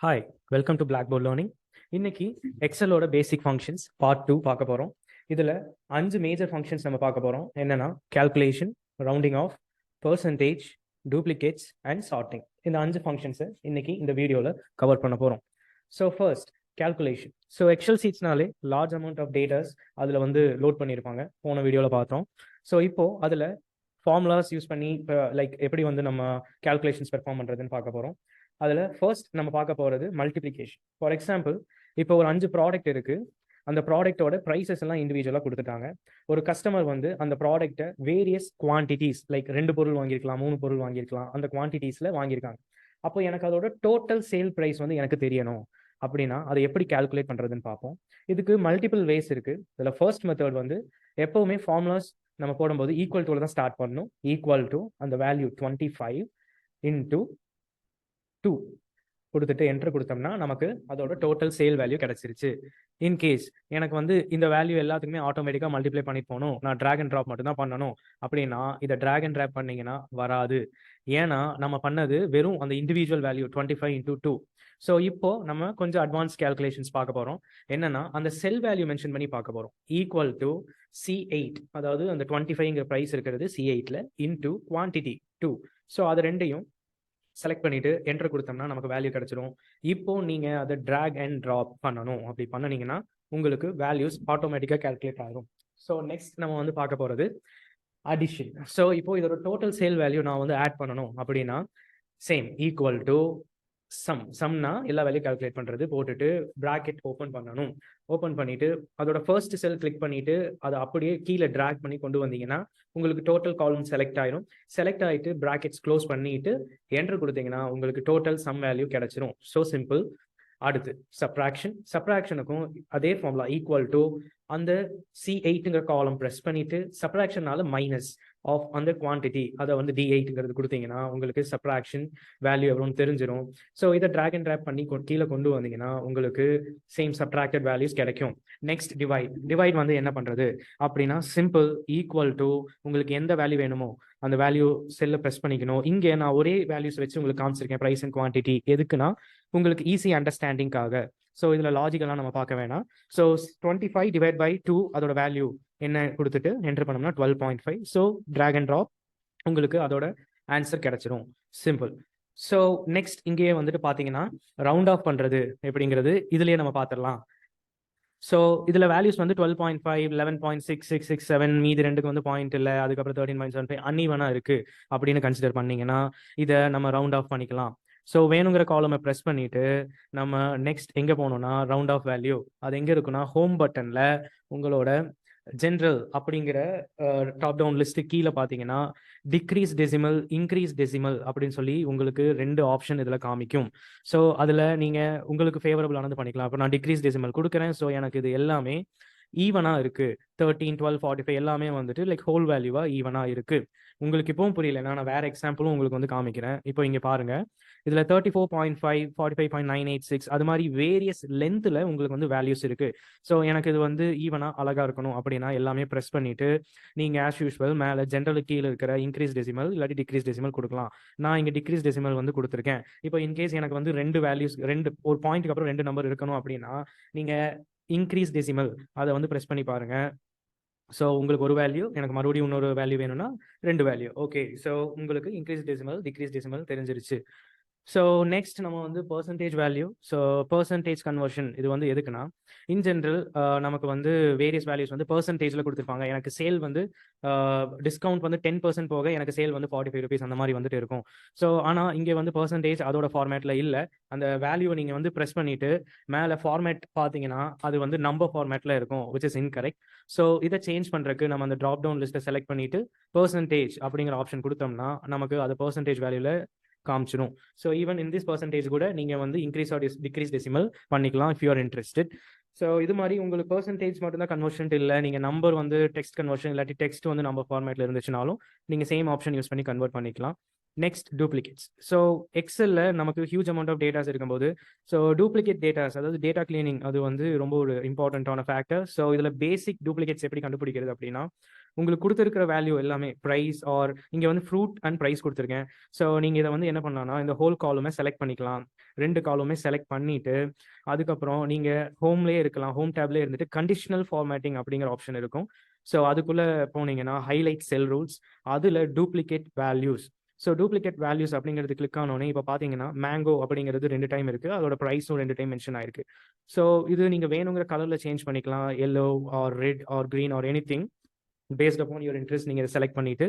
Hi, welcome to Blackboard learning. இன்னைக்கு எக்ஸலோட பேசிக் functions part 2 பார்க்க போகிறோம். இதில் 5 மேஜர் ஃபங்க்ஷன்ஸ் நம்ம பார்க்க போகிறோம். என்னென்னா calculation, rounding off, percentage, duplicates and sorting. இந்த 5 ஃபங்க்ஷன்ஸை இன்னைக்கு இந்த வீடியோவில் கவர் பண்ண போகிறோம். So first calculation. So Excel சீட்ஸ்னாலே லார்ஜ் அமௌண்ட் ஆஃப் டேட்டாஸ் அதில் வந்து லோட் பண்ணியிருப்பாங்க, போன வீடியோவில் பார்த்தோம். ஸோ இப்போது அதில் ஃபார்முலாஸ் யூஸ் பண்ணி லைக் எப்படி வந்து நம்ம கால்குலேஷன்ஸ் பெர்ஃபார்ம் பண்ணுறதுன்னு பார்க்க போகிறோம். அதில் ஃபர்ஸ்ட் நம்ம பார்க்க போகிறது மல்டிப்ளிகேஷன். ஃபார் எக்ஸாம்பிள், இப்போ ஒரு 5 ப்ராடக்ட் இருக்குது. அந்த ப்ராடக்ட்டோட ப்ரைஸஸ் எல்லாம் இண்டிவிஜுவலாக கொடுத்துட்டாங்க. ஒரு கஸ்டமர் வந்து அந்த ப்ராடக்ட்டை வேரியஸ் குவான்டிட்டிஸ், லைக் 2 பொருள் வாங்கியிருக்கலாம், 3 பொருள் வாங்கியிருக்கலாம், அந்த குவான்டிட்டிஸில் வாங்கியிருக்காங்க. அப்போ எனக்கு அதோட டோட்டல் சேல் ப்ரைஸ் வந்து எனக்கு தெரியணும் அப்படின்னா அதை எப்படி கால்குலேட் பண்ணுறதுன்னு பார்ப்போம். இதுக்கு மல்டிபிள் வேஸ் இருக்குது. இதில் ஃபர்ஸ்ட் மெத்தட் வந்து எப்போவுமே ஃபார்முலாஸ் நம்ம போடும்போது ஈக்குவல் டுவில் தான் ஸ்டார்ட் பண்ணணும். ஈக்குவல் டு அந்த வேல்யூ 25 இன்டூ 2 கொடுத்துட்டு என்ட்ரு கொடுத்தோம்னா நமக்கு அதோட டோட்டல் சேல் வேல்யூ கிடைச்சிருச்சு. இன்கேஸ் எனக்கு வந்து இந்த வேல்யூ எல்லாத்துக்குமே ஆட்டோமேட்டிக்காக மல்டிப்ளை பண்ணிட்டு போகணும், நான் ட்ராக் அண்ட் ட்ராப் மட்டும் தான் பண்ணணும் அப்படின்னா இதை ட்ராக் அண்ட் ட்ராப் பண்ணிங்கன்னா வராது. ஏன்னா நம்ம பண்ணது வெறும் அந்த இண்டிவிஜுவல் வேல்யூ 25 இன்டூ 2. ஸோ இப்போ நம்ம கொஞ்சம் அட்வான்ஸ் கேல்குலேஷன்ஸ் பார்க்க போகிறோம். என்னன்னா அந்த செல் வேல்யூ மென்ஷன் பண்ணி பார்க்க போகிறோம். ஈக்குவல் டு C8, அதாவது அந்த 25ங்கிற ப்ரைஸ் இருக்கிறது C8ல இன்டூ குவான்டிட்டி 2. ஸோ அது ரெண்டையும் செலக்ட் பண்ணிட்டு என்டர் கொடுத்தோம்னா நமக்கு வேல்யூ கிடைச்சிரும். இப்போ நீங்க அதை டிராக் அண்ட் ட்ராப் பண்ணணும். அப்படி பண்ணனீங்கன்னா உங்களுக்கு வேல்யூஸ் ஆட்டோமேட்டிக்காக கால்குலேட் ஆகும். ஸோ நெக்ஸ்ட் நம்ம வந்து பார்க்க போகிறது அடிஷன். ஸோ இப்போ இதோட டோட்டல் சேல் வேல்யூ நான் வந்து ஆட் பண்ணணும் அப்படின்னா சேம் ஈக்குவல் டு சம்னா எல்லா வேல்யூ கால்குலேட் பண்ணுறது போட்டுட்டு ப்ராக்கெட் ஓப்பன் பண்ணணும். ஓப்பன் பண்ணிட்டு அதோட ஃபர்ஸ்ட் செல் கிளிக் பண்ணிட்டு அதை அப்படியே கீழே ட்ராக் பண்ணி கொண்டு வந்தீங்கன்னா உங்களுக்கு டோட்டல் காலம் செலக்ட் ஆயிரும். செலக்ட் ஆகிட்டு ப்ராக்கெட்ஸ் க்ளோஸ் பண்ணிட்டு என்டர் கொடுத்தீங்கன்னா உங்களுக்கு டோட்டல் சம் வேல்யூ கிடைச்சிரும். So simple. அடுத்து சப்ராக்ஷனுக்கும் அதே ஃபார்முலா ஈக்குவல் டு அந்த C8ங்கிற காலம் ப்ரெஸ் பண்ணிட்டு சப்ராக்ஷனால மைனஸ் ஆஃப் அந்த குவான்டிட்டி அதை வந்து D8ங்கிறது கொடுத்தீங்கன்னா உங்களுக்கு சப்ராக்ஷன் வேல்யூ எவ்வளோன்னு தெரிஞ்சிடும். ஸோ இதை ட்ராக் அண்ட் ட்ராப் பண்ணி கீழே கொண்டு வந்தீங்கன்னா உங்களுக்கு சேம் சப்ராக்டட் வேல்யூஸ் கிடைக்கும். நெக்ஸ்ட் டிவைட் வந்து என்ன பண்ணுறது அப்படின்னா சிம்பிள். ஈக்குவல் டு உங்களுக்கு எந்த வேல்யூ வேணுமோ அந்த வேல்யூ செல்ல ப்ரெஸ் பண்ணிக்கணும். இங்கே நான் ஒரே வேல்யூஸ் வச்சு உங்களுக்கு காமிச்சிருக்கேன், ப்ரைஸ் அண்ட் குவான்டிட்டி. எதுக்குன்னா உங்களுக்கு ஈஸி அண்டர்ஸ்டாண்டிங்காக. ஸோ இதில் லாஜிக்கெல்லாம் நம்ம பார்க்க வேணாம். ஸோ 25 டிவைட் பை 2 அதோட வேல்யூ என்ன கொடுத்துட்டு என்டர் பண்ணோம்னா 12.5. ஸோ ட்ராக் அண்ட் ட்ராப் உங்களுக்கு அதோட ஆன்சர் கிடைச்சிரும். சிம்பிள். ஸோ நெக்ஸ்ட் இங்கேயே வந்துட்டு பார்த்தீங்கன்னா ரவுண்ட் ஆஃப் பண்ணுறது எப்படிங்கிறது இதுலேயே நம்ம பார்த்துடலாம். ஸோ இதில் வேல்யூஸ் வந்து 12.5, 11.6667, மீதி ரெண்டுக்கு வந்து பாயிண்ட் இல்லை, அதுக்கப்புறம் 13.75 அன்இவனாக இருக்குது அப்படின்னு கன்சிடர் பண்ணிங்கன்னா இதை நம்ம ரவுண்ட் ஆஃப் பண்ணிக்கலாம். ஸோ வேணுங்கிற காலமை ப்ரெஸ் பண்ணிவிட்டு நம்ம நெக்ஸ்ட் எங்கே போகணுன்னா ரவுண்ட் ஆஃப் வேல்யூ அது எங்கே இருக்குன்னா ஹோம் பட்டனில் உங்களோட ஜென்ரல் அப்படிங்கிற டாப் டவுன் லிஸ்ட்டு கீழே பார்த்தீங்கன்னா டிக்ரீஸ் டெசிமல், இன்க்ரீஸ் டெசிமல் அப்படின்னு சொல்லி உங்களுக்கு 2 ஆப்ஷன் இதில் காமிக்கும். ஸோ அதில் நீங்கள் உங்களுக்கு ஃபேவரபிளானது பண்ணிக்கலாம். இப்போ நான் டிக்ரீஸ் டெசிமல் கொடுக்குறேன். ஸோ எனக்கு இது எல்லாமே ஈவனாக இருக்குது. 13, 12, 45 எல்லாமே வந்துட்டு லைக் ஹோல் வேல்யூவாக ஈவனாக இருக்குது. உங்களுக்கு இப்போவும் புரியலன்னா நான் வேறு எக்ஸாம்பிளும் உங்களுக்கு வந்து காமிக்கிறேன். இப்போ இங்கே பாருங்கள், இதில் 34.5, 45.986 அது மாதிரி வேரியஸ் லென்த்தில் உங்களுக்கு வந்து வேல்யூஸ் இருக்குது. ஸோ எனக்கு இது வந்து ஈவனாக அழகாக இருக்கணும் அப்படின்னா எல்லாமே ப்ரெஸ் பண்ணிவிட்டு நீங்கள் ஆஸ் யூஸ்வல் மேலே ஜென்ரலுக்கு கீழே இருக்கிற இன்க்ரீஸ் டெசிமல் இல்லாட்டி டிக்ரீஸ் டெசிமல் கொடுக்கலாம். நான் இங்கே டிக்ரீஸ் டெசிமல் வந்து கொடுத்துருக்கேன். இப்போ இன்கேஸ் எனக்கு வந்து 2 வேல்யூஸ், ஒரு பாயிண்ட்டுக்கு அப்புறம் 2 நம்பர் இருக்கணும் அப்படின்னா நீங்கள் இன்க்ரீஸ் டெசிமல் அதை வந்து ப்ரெஸ் பண்ணி பாருங்கள். ஸோ உங்களுக்கு ஒரு வேல்யூ, எனக்கு மறுபடியும் இன்னொரு வேல்யூ வேணும்னா 2 வேல்யூ. ஓகே, ஸோ உங்களுக்கு இன்க்ரீஸ் டெசிமல், டிக்ரீஸ் டெசிமல் தெரிஞ்சிருச்சு. ஸோ நெக்ஸ்ட் நம்ம வந்து percentage value. So percentage conversion இது வந்து எதுக்குன்னா இன் ஜென்ரல் நமக்கு வந்து வேரியஸ் வேல்யூஸ் வந்து பர்சன்டேஜில் கொடுத்துருப்பாங்க. எனக்கு சேல் வந்து டிஸ்கவுண்ட் வந்து 10% போக எனக்கு சேல் வந்து 45 rupees அந்த மாதிரி வந்துட்டு இருக்கும். ஸோ ஆனால் இங்கே வந்து பர்சன்டேஜ் அதோட ஃபார்மேட்டில் இல்லை. அந்த வேல்யூவை நீங்கள் வந்து ப்ரெஸ் பண்ணிவிட்டு மேலே ஃபார்மேட் பார்த்தீங்கன்னா அது வந்து நம்பர் ஃபார்மேட்டில் இருக்கும், விச் இஸ் இன்கரெக்ட். ஸோ இதை சேஞ்ச் பண்ணுறதுக்கு நம்ம அந்த ட்ராப் டவுன் லிஸ்ட்டை செலக்ட் பண்ணிவிட்டு பர்சன்டேஜ் அப்படிங்கிற ஆப்ஷன் கொடுத்தோம்னா நமக்கு அது பர்சன்டேஜ் வேல்யூவில் காமிச்சிடும். So even in this percentage கூட நீங்கள் வந்து இன்க்ரீஸ் ஆர் டிக்ரீஸ் டெசிமல் பண்ணிக்கலாம் if you are interested. So இது மாதிரி உங்களுக்கு பர்சன்டேஜ் மட்டும்தான் கன்வர்ஷன் இல்லை, நீங்கள் நம்பர் வந்து டெக்ஸ்ட் கன்வர்ஷன் இல்லாட்டி டெக்ஸ்ட் வந்து நம்பர் ஃபார்மேட்டில் இருந்துச்சுனாலும் நீங்கள் சேம் ஆப்ஷன் யூஸ் பண்ணி கன்வெர்ட் பண்ணிக்கலாம். Next duplicates. ஸோ எக்ஸலில் நமக்கு ஹியூஜ் அமௌண்ட் ஆஃப் டேட்டாஸ் இருக்கும்போது ஸோ டூப்ளிகேட் டேட்டாஸ், அதாவது டேட்டா கிளீனிங் அது வந்து ரொம்ப ஒரு இம்பார்ட்டண்ட்டான ஃபேக்டர். ஸோ இதில் பேசிக் டூப்ளிகேட்ஸ் எப்படி கண்டுபிடிக்கிறது அப்படின்னா உங்களுக்கு கொடுத்துருக்கிற வேல்யூ எல்லாமே ப்ரைஸ் ஆர் இங்கே வந்து ஃப்ரூட் அண்ட் ப்ரைஸ் கொடுத்துருக்கேன். ஸோ நீங்கள் இதை வந்து என்ன பண்ணலாம்னா இந்த ஹோல் காலுமே செலக்ட் பண்ணிக்கலாம். 2 காலுமே செலக்ட் பண்ணிட்டு அதுக்கப்புறம் நீங்கள் ஹோம்லேயே இருக்கலாம். ஹோம் டேப்லேயே இருந்துட்டு கண்டிஷனல் ஃபார்மேட்டிங் அப்படிங்கிற ஆப்ஷன் இருக்கும். ஸோ அதுக்குள்ளே போனீங்கன்னா ஹைலைட் செல் ரூல்ஸ், அதில் duplicate values. So duplicate values அப்படிங்கிறது கிளிக் ஆனோடனே இப்போ பார்த்தீங்கன்னா மேங்கோ அப்படிங்கிறது 2 டைம் இருக்குது, அதோட ப்ரைஸும் 2 டைம் மென்ஷன் ஆயிருக்கு. ஸோ இது நீங்கள் வேணுங்கிற கலரில் சேஞ்ச் பண்ணிக்கலாம், yellow or red or green or anything based upon your interest. நீங்கள் செலக்ட் பண்ணிட்டு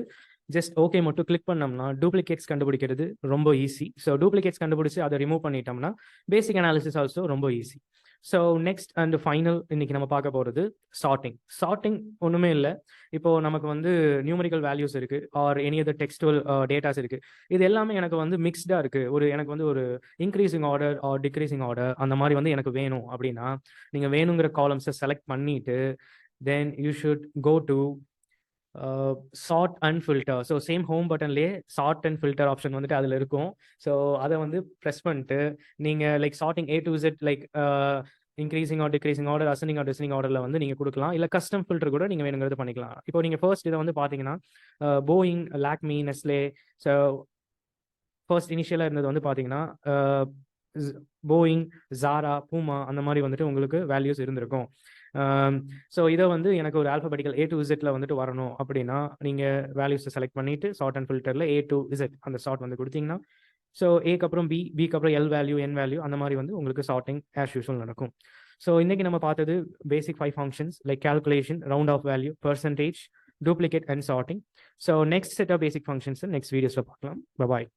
ஜஸ்ட் ஓகே மட்டும் கிளிக் பண்ணோம்னா டூப்ளிகேட்ஸ் கண்டுபிடிக்கிறது ரொம்ப ஈஸி. ஸோ டூப்ளிகேட்ஸ் கண்டுபிடிச்சி அதை ரிமூவ் பண்ணிட்டோம்னா பேசிக் அனாலிசிஸ் ஆல்சோ ரொம்ப easy. So next and final இன்னைக்கு நம்ம பார்க்க போகிறது சார்ட்டிங். சார்ட்டிங் ஒன்றுமே இல்லை, இப்போ நமக்கு வந்து நியூமரிக்கல் வேல்யூஸ் இருக்குது or any other textual datas இருக்குது. இது எல்லாமே எனக்கு வந்து மிக்ஸ்டாக இருக்குது. எனக்கு வந்து ஒரு increasing order or decreasing order அந்த மாதிரி வந்து எனக்கு வேணும் அப்படின்னா நீங்கள் வேணுங்கிற காலம்ஸை செலக்ட் பண்ணிட்டு then you should go to sort and filter. So same home பட்டன்லேயே சார்ட் அண்ட் ஃபில்டர் ஆப்ஷன் வந்துட்டு அதில் இருக்கும். ஸோ அதை வந்து ப்ரெஸ் பண்ணிட்டு நீங்கள் like sorting A to Z like increasing or decreasing order, அசனிங் ஆர் டிசனிங் ஆர்டரில் வந்து நீங்கள் கொடுக்கலாம். இல்லை கஸ்டம் ஃபில்டர் கூட நீங்கள் வேணுங்கிறது பண்ணிக்கலாம். இப்போ நீங்கள் ஃபர்ஸ்ட் இதை வந்து பார்த்தீங்கன்னா Boeing, Lakme, Nestle. So first இனிஷியலாக இருந்தது வந்து பார்த்தீங்கன்னா போயிங், ஜாரா, பூமா அந்த மாதிரி வந்துட்டு உங்களுக்கு வேல்யூஸ் இருந்திருக்கும். ஸோ இதை வந்து எனக்கு ஒரு ஆல்ஃபபெட்டிக்கல் A to Z வந்துட்டு வரணும் அப்படின்னா நீங்கள் வேல்யூஸை செலக்ட் பண்ணிட்டு சார்ட் அண்ட் ஃபில்டரில் A to Z அந்த சார்ட் வந்து கொடுத்தீங்கன்னா ஸோ ஏக்கு அப்புறம் பிக்கு அப்புறம் L வேல்யூ, N வேல்யூ அந்த மாதிரி வந்து உங்களுக்கு சார்ட்டிங் ஆஸ் யூஷுவல் நடக்கும். ஸோ இன்னைக்கு நம்ம பார்த்தது basic 5 functions like calculation, round off value, percentage, duplicate and sorting. So next set of basic functions next வீடியோஸில் பார்க்கலாம். பாய்.